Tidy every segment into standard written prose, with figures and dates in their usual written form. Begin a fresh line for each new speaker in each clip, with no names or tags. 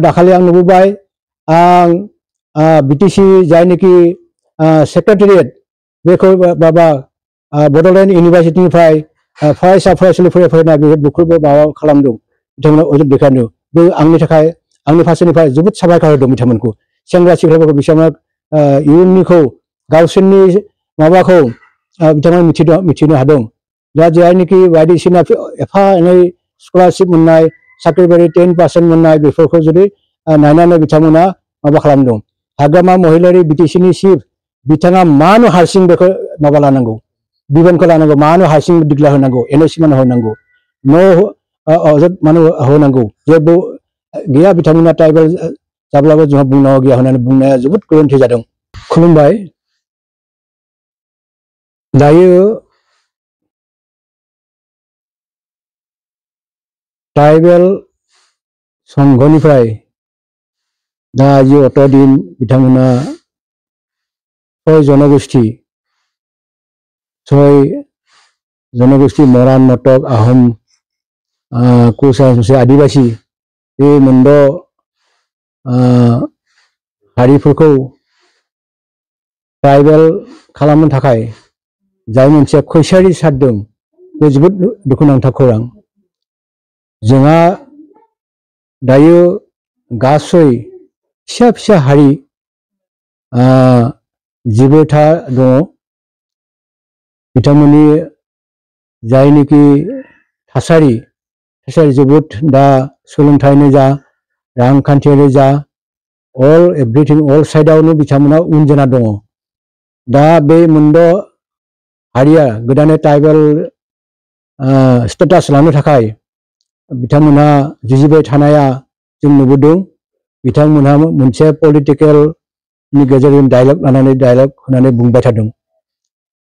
दाखालि आं नुबोबाय आं बिटिसि जायनोखि सेक्रेटारियेट बेखौ माबा बड'लेण्ड इउनिभार्सिटिनिफ्राय फरायसा फरायसुलिफोरा फैनाय बे बुकखौबो माबा खालामदों बिथांमोना अजद देखायदों बे आंनि थाखाय आंनि फारसेनिफ्राय जोबोद साबायखर होदों बिथांमोनखौ सेंग्रा सिख्लाफोरखौ बिथांमोना इयुननिखौ गावसोरनि माबाखौ बिथांमोना मिथिनो हादों दा जायनोखि बायदिसिना एफा एनै स्कलारशिप मोननाय साख्रि बाख्रि 10% मोननाय बेफोरखौ जुदि नायनानै बिथांमोना माबा खालामदों हाग्रामा महिलारि बिटिसिनि चिफ बिथाङा मानो हारसिं बेखौ माबा लानांगौ बिबानखौ लानांगौ मानो हारसिं दिग्ला होनांगौ एनएसि मानो होनांगौ न' अजद मानो होनांगौ जेबो गैया बिथांमोना ट्राइबेल जाब्लाबो जोंहा बुंनांगौ गैया होननानै बुंनाया जोबोद गोरोन्थि जादों खुलुमबाय दायो ट्राइबेल संघनिफ्राय दा जि अतदिन बिथांमोना 6 जनगोष्ठी मरान नटक आहम कुसा आदिबासी बे मोनद' हारिफोरखौ ट्राइबेल खालामनो थाखाय जाय मोनसे खैसारि सारदों बे जोबोद दुखुनांथाव खौरां जोंहा दायो गासै फिसा फिसा हारि 10था दङ बिथांमोननि जायनोखि थासारि जोबोद दा सोलोंथाइनो जा रांखान्थियारि जा अल एभ्रिथिं अल साइडआवनो बिथांमोना उन जाना दङ दा बे मोनद' हारिया गोदानै ट्राइबेल स्टेटास लानो थाखाय बिथांमोना जुजिबाय थानाया जों नुबोदों बिथांमोनहा मोनसे पलिटिकेलनि गेजेरजों डायलग लानानै डायलग होनानै बुंबाय थादों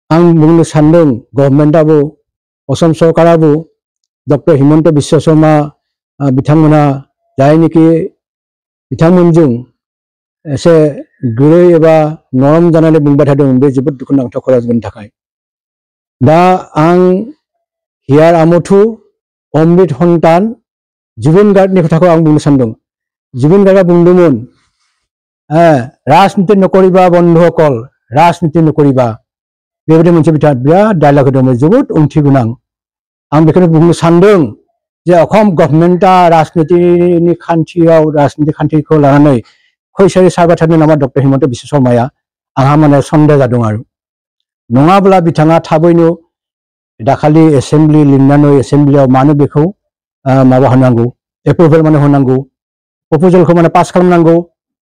आं बुंनो सानदों गभर्नमेन्टआबो असम सरकाराबो डक्टर हिमन्त बिश्व शर्मा बिथांमोना जायनोखि बिथांमोनजों एसे गुरै एबा नरम जानानै बुंबाय थादों बे जोबोद दुखुनांथाव खौरां जोंनि थाखाय दा आं हियार आमथु अमृत सन्तान जुबिन गार्गनि खोथाखौ आं बुंनो सानदों जुबिन गार्गआ बुंदोंमोन राजनीति नकरिबा बन्धुসকল राजनीति नकरिबा बेबायदि मोनसे बिथाङा बिराद डायलग होदोंमोन जोबोद ओंथि गोनां आं बेखौनो बुंनो सानदों जे असम गभर्नमेन्टआ राजनीतिनि खान्थियाव राजनीति खान्थिखौ लानानै खैसारि सारबाय थादों नामा डक्टर हिमन्त बिश्व शर्माया आंहा माने सन्देह जादों आरो नङाब्ला बिथाङा थाबैनो दाखालि एसेम्बलि लिंनानै एसेम्बलियाव मानो बेखौ माबा होनांगौ एप्रुभेल माने होनांगौ प्रप'जेलखौ माने पास खालामनांगौ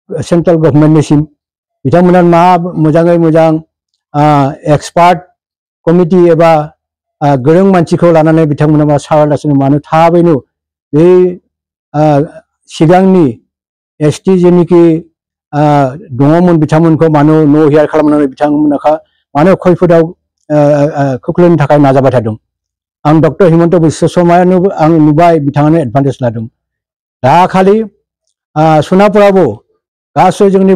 सेन्ट्रेल गभर्नमेन्टनिसिम बिथांमोना मा मोजाङै मोजां एक्सपार्ट कमिटि एबा गोरों मानसिखौ लानानै बिथांमोना मा सारालासिनो मानो थाबैनो बे सिगांनि एसटि जेनिखि दङमोन बिथांमोनखौ मानो न' हियार खालामनानै बिथांमोनखौ मानो खैफोदाव खोख्लैनो थाखाय नाजाबाय थादों आं डक्टर हिमन्त बिश्व शर्मायानो आं नुबाय बिथाङानो एडभान्टेज लादों दाखालि सोनाबफोरावबो गासै जोंनि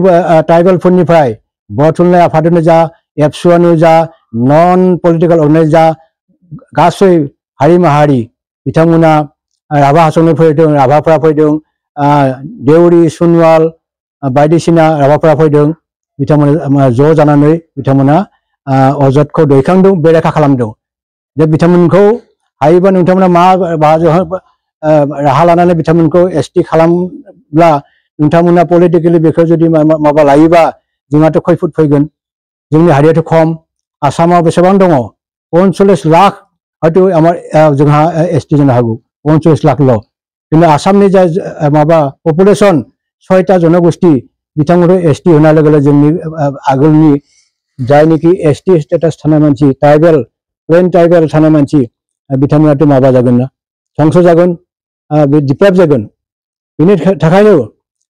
ट्राइबेलफोरनिफ्राय बर' थुनलाइ आफादानो जा एबसुआनो जा नन पलिटिकेल अर्गानाइज जा गासै हारि माहारि बिथांमोना राभा हासंनो फैदों राभाफोरा फैदों देउरि सुनवाल बायदिसिना राभाफोरा फैदों बिथांमोना ज' जानानै बिथांमोना अजदखौ दैखांदों बेरेखा खालामदों जे बिथांमोनखौ हायोबा नोंथांमोना मा राहा लानानै बिथांमोनखौ एसटि खालामब्ला नोंथांमोना पलिटिकेलि बेखौ जुदि माबा लायोबा जोंहाथ' खैफोद फैगोन जोंनि हारियाथ' खम आसामाव बेसेबां दङ 45 लाख हयथ' जोंहा एसटि जानो हागौ 45 लाखल' खिन्थु आसामनि जा माबा पपुलेसन 6टा जनगोष्ठी बिथांमोनखौ एसटि होनाय लोगो लोगो जोंनि आगोलनि जायनोखि एसटि स्टेटास थानाय मानसि ट्राइबेल प्लेन ट्राइबेल थानाय मानसि बिथांमोनाथ' माबा जागोन ना धंस जागोन बे डिप्राइभ जागोन बेनि थाखायनो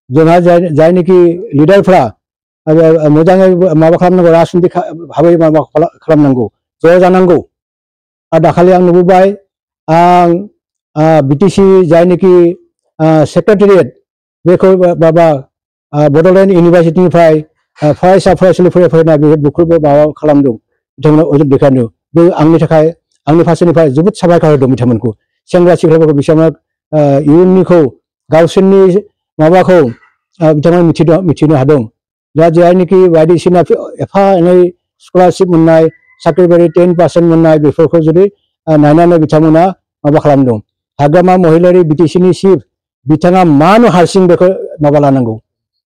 जोंहा जायनोखि लिडारफ्रा मोजाङै माबा खालामनांगौ राजनिति भाबै माबा खालामनांगौ ज' जानांगौ दाखालि आं नुबोबाय आं बिटिसि जायनोखि सेक्रेटारियेट बेखौ माबा बड'लेण्ड इउनिभार्सिटिनिफ्राय फरायसा फरायसुलिफोरा फैनाय बे बुकखौबो माबा खालामदों बिथांमोना अजद देखायदों बे आंनि थाखाय आंनि फारसेनिफ्राय जोबोद साबायखर होदों बिथांमोनखौ सेंग्रा सिख्लाफोरखौ बिथांमोना इयुननिखौ गावसोरनि माबाखौ बिथांमोना मिथिनो हादों दा जायनोखि बायदिसिना एफा एनै स्कलारशिप मोननाय साख्रि बाख्रि 10% मोननाय बेफोरखौ जुदि नायनानै बिथांमोना माबा खालामदों हाग्रामा महिलारि बिटिसिनि चिफ बिथाङा मानो हारसिं बेखौ माबा लानांगौ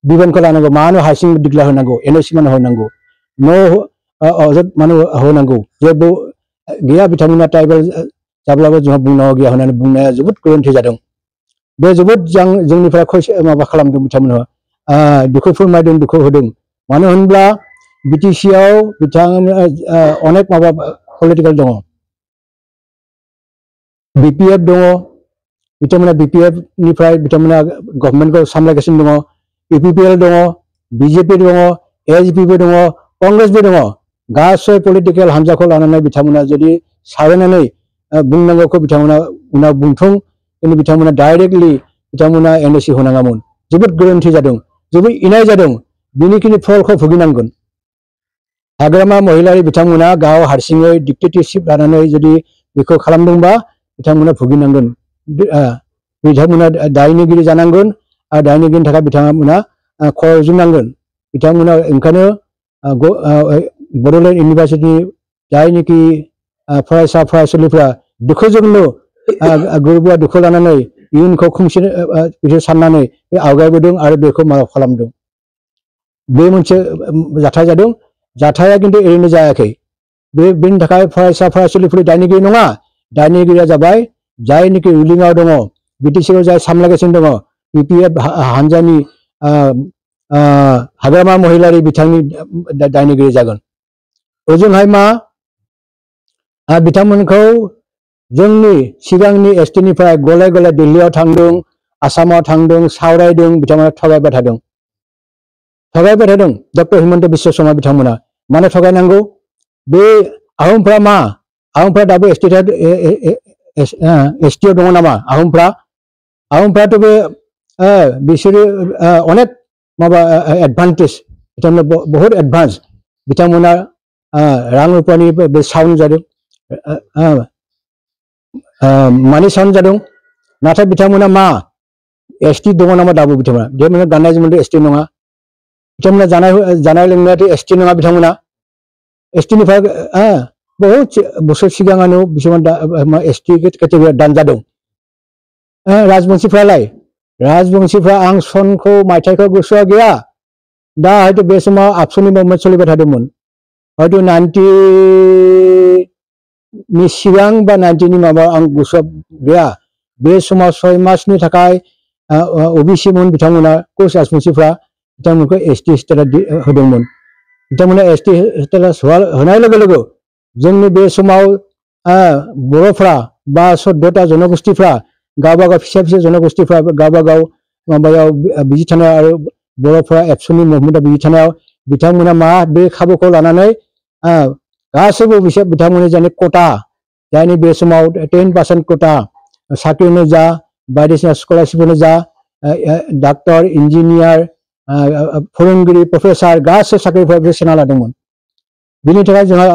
बिबानखौ लानांगौ मानो हारसिं दिग्ला होनांगौ एनएसि मानो होनांगौ न' अजद मानो होनांगौ जेबो गैया बिथांमोना ट्राइबेल जाब्लाबो जोंहा बुंनांगौ गैया होननानै बुंनाया जोबोद गोरोन्थि जादों बे जोबोद जोंनिफ्राय माबा खालामदों बिथांमोनहा दुखु फोरमायदों दुखु होदों मानो होनब्ला बिटिसिआव बिथांमोना अनेक माबा पलिटिकेल दङ बिपिएफ दङ बिथांमोना बिपिएफ निफ्राय बिथांमोना गभर्नमेन्टखौ सामलायगासिनो दङ इपिपिएल दङ बिजेपि दङ एसपिबो दङ कंग्रेसबो दङ गासै पलिटिकेल हान्जाखौ लानानै बिथांमोना जुदि सावरायनानै बुंनांगौखौ बिथांमोना उनाव बुंथों किन्तु बिथांमोना डाइरेक्टलि बिथांमोना एनएसि होनाङामोन जोबोद गोरोन्थि जादों जोबोद इनाय जादों बिनिखिनि फलखौ भुगिनांगोन हाग्रामा महिलारि बिथांमोना गाव हारसिङै डिक्टेटरशिप लानानै जुदि बेखौ खालामदोंबा बिथांमोना भुगिनांगोन बिथांमोना दायनिगिरि जानांगोन आरो दायनिगिरिनि थाखाय बिथांमोना खर' जुनांगोन बिथांमोना ओंखायनो बड'लेण्ड इउनिभार्सिटिनि जायनोखि फरायसा फरायसुलिफ्रा दुखुजोंनो गोरबोआ दुखु लानानै इयुनखौ खुंसिनो बिदि साननानै बे आवगायबोदों आरो बेखौ माबा खालामदों बे मोनसे जाथाय जादों जाथाया किन्तु ओरैनो जायाखै बेनि थाखाय फरायसा फरायसुलिफोरनि दायनिगिरि नङा दायनिगिरिया जाबाय जायनोखि रुलिंआव दङ बिटिसिआव जाय सामलायगासिनो दङ बिपिएफ हान्जानि हाग्रामा महिलारि बिथांनि दायनिगिरि जागोन ओजोंहाय मा बिथांमोनखौ जोंनि सिगांनि एसटिनिफ्राय गले गले दिल्लीयाव थांदों आसामाव थांदों सावरायदों बिथांमोना थगायबाय थादों डक्टर हिमन्त बिश्व शर्मा बिथांमोना मानो थगायनांगौ बे आहमफ्रा मा आहमफ्रा दाबो एसटिआव दङ नामा आहमफ्राथ' बे बिसोरो अनेक माबा एडभान्टेज बिथांमोना बहुत एडभान्स बिथांमोना रां रुपानि बे साउन्ड जादों मानि साउन्ड जादों नाथाय बिथांमोना मा एसटि दङ नामा दाबो बिथांमोना गाननाय जोमनाय एसटि नङा बिथांमोना जानाय लोंनायाथ' एसटि नङा बिथांमोना एसटिनिफ्राय बहुत बोसोर सिगाङानो बिथांमोना एसटि केटेगरियाव दानजादों राजबंशिफ्रा आं सनखौ मायथाइखौ गोसोआव गैया दा हयथ' बे समाव आबसुनि मुभमेन्ट सोलिबाय थादोंमोन हयथ' 90नि सिगां बा 90नि माबा आं गोसोआव गैया बे समाव 6 मासनि थाखाय ओबिसि मोन बिथांमोना कोच राजबंशिफ्रा बिथांमोनखौ एसटि स्टेटास होदोंमोन बिथांमोना एसटि स्टेटास होनाय लोगो लोगो जोंनि बे समाव बर'फ्रा बा 14टा जनगोष्ठीफ्रा गावबागाव फिसा फिसा जनगोष्ठीफ्रा गावबागाव माबायाव बिजि थानायाव आरो बर'फ्रा एबसुनि मुभमेन्टआव बिजि थानायाव बिथांमोना मा बे खाबुखौ लानानै गासैबो बिथांमोननि जायनि कोटा जायनि बे समाव 10% कोटा साख्रिनो जा बायदिसिना स्कलारशिपनो जा डाक्टर इन्जिनियार फोरोंगिरि प्रफेसार गासै साख्रिफोरा बेसेना लादोंमोन बिनि थाखाय जोंहा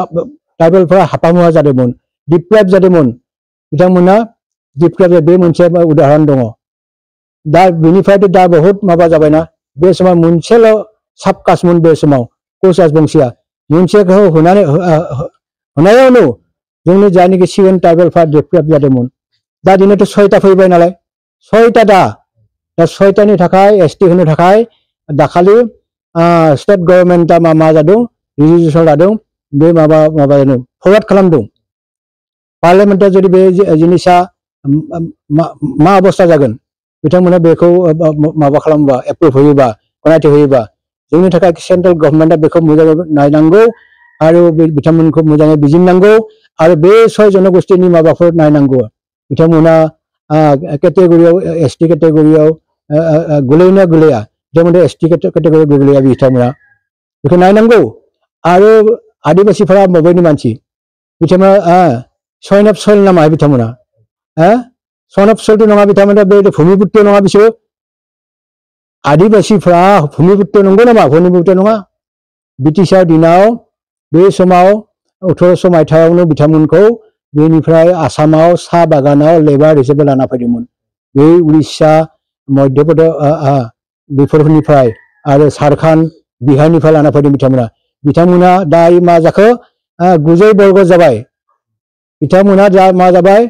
ट्राइबेलफोरा हाफामुवा जादोंमोन डिप्राइभ जादोंमोन बिथांमोना डिप्राइभ बे मोनसे उदाहरन दङ दा बिनिफ्रायथ' दा बहुत माबा जाबायना बे समाव मोनसेल' साबकास्टमोन बे समाव कोच राजबंशिया मोनसेखौ होनायावनो जोंनि जायनोखि सिगां ट्राइबेलफ्रा डिप्राइभ जादोंमोन दा दिनैथ' 6टा फैबाय नालाय 6टा दा 6टानि थाखाय एसटि होनो थाखाय दाखालि स्टेट गभर्नमेन्टआ मा जादों रिजुलेसन लादों बे माबा फरवार्ड खालामदों पार्लियामेन्टआव जुदि बे जिनिसा मा अबस्था जागोन बिथांमोना बेखौ माबा खालामबा एप्रुभ होयोबा गनायथि होयोबा जोंनि थाखाय सेन्ट्रेल गभर्नमेन्टआ बेखौ मोजाङै नायनांगौ आरो बिथांमोनखौ मोजाङै बिजिरनांगौ आरो बे 6 जनगोष्ठीनि माबाफोर नायनांगौ बिथांमोना केटेगरियाव एसटि केटेगरियाव गोलैना गोलैया बिथांमोना एसटि केटेगरियाव गोलैया बिथांमोना बेखौ नायनांगौ आरो आदिबासीफोरा बबेनि मानसि बिथांमोना सयन अफ सयल नामा बिथांमोना सयन अफ सयलथ' नङा बिथांमोना बे भूमिपुत्र नङा बिसोरो आदिबासीफ्रा भूमिपुत्र नंगौ नामा भूमिपुत्र नङा ब्रिटिशआव दिनाव बे समाव 1800 मायथाइयावनो बिथांमोनखौ बेनिफ्राय आसामाव साहा बागानाव लेबार हिसाबै लाना फैदोंमोन बे उड़िसा मध्य प्रदेश बेफोरनिफ्राय आरो झारखंड बिहारनिफ्राय लाना फैदों बिथांमोना दायो मा जाखो 900 बर्ग जाबाय बिथांमोना मा जाबाय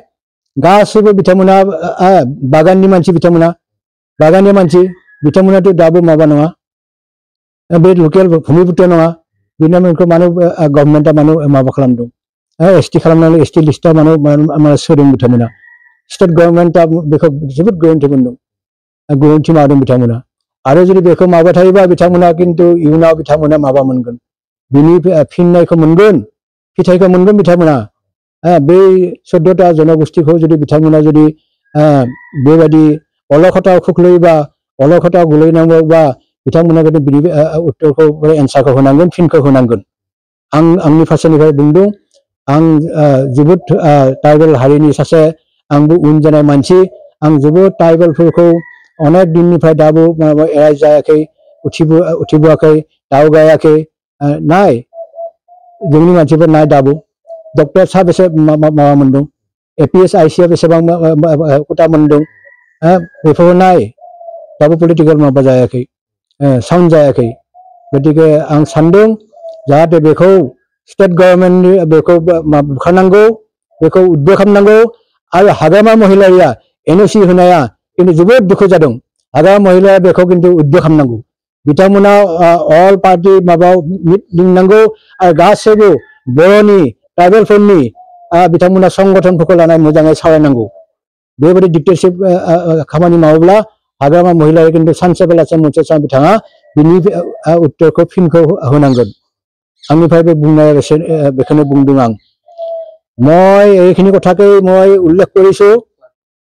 गासैबो बिथांमोना बागाननि मानसि बिथांमोना बागाननि मानसि बिथांमोनाथ' दाबो माबा नङा बे लकेल भूमिपुत्र नङा बिथांमोनखौ मानो गभर्नमेन्टआ मानो माबा खालामदों एसटी खालामनानै एसटी लिस्टआव मानो सोदों बिथांमोना स्टेट गभर्नमेन्टआ बेखौ जोबोद गोरोन्थि मोनदों गोरोन्थि मावदों बिथांमोना आरो जुदि बेखौ मावबाय थायोबा बिथांमोना किन्तु इयुनाव बिथांमोना माबा मोनगोन बिनि फिननायखौ मोनगोन फिथाइखौ मोनगोन बिथांमोना बे 14टा जनगोष्ठीखौ जुदि बिथांमोना जुदि बेबायदि अलखदाव खोख्लैयोबा अलखदाव गोलैनांगौबा बिथांमोना बिनि उत्तरखौ एन्सारखौ होनांगोन फिनखौ होनांगोन आंनि फारसेनिफ्राय बुंदों आं जोबोद ट्राइबेल हारिनि सासे आंबो उन जानाय मानसि आं जोबोद ट्राइबेलफोरखौ अनेक दिननिफ्राय दाबो एराय जायाखै उथिबोआखै दावगायाखै नाय जोंनि मानसिफोर नाय दाबो डक्टर साबेसे माबा मोनदों एपीएस आईसीआ बेसेबां कोटा मोनदों बेफोरखौ नाय दाबो पलिटिकल माबा जायाखै साउन्ड जायाखै गतिके आं सानदों जाहाथे बेखौ स्टेट गभर्नमेन्टनि बेखौ बुखारनांगौ बेखौ उद्योग खालामनांगौ आरो हाग्रामा महिलारिया एनओसी होनाया किन्तु जोबोद दुखु जादों हाग्रामा महिलाया बेखौ किन्तु उद्योग खालामनांगौ बिथांमोना अल पार्टी माबायाव लिंनांगौ आरो गासैबो बर'नि ट्राइबेलफोरनि बिथांमोना संगठनफोरखौ लानानै मोजाङै सावरायनांगौ बेबायदि डिक्टेटरशिप खामानि मावोब्ला हाग्रामा महिलाया किन्तु सानसे बेलासे मोनसे सान बिथाङा बिनि उत्तरखौ फिनखौ होनांगोन आंनिफ्राय बे बुंनाया बेखौनो बुंदों आं মই এইখিনি কথাকেই মই উল্লেখ কৰিছোঁ।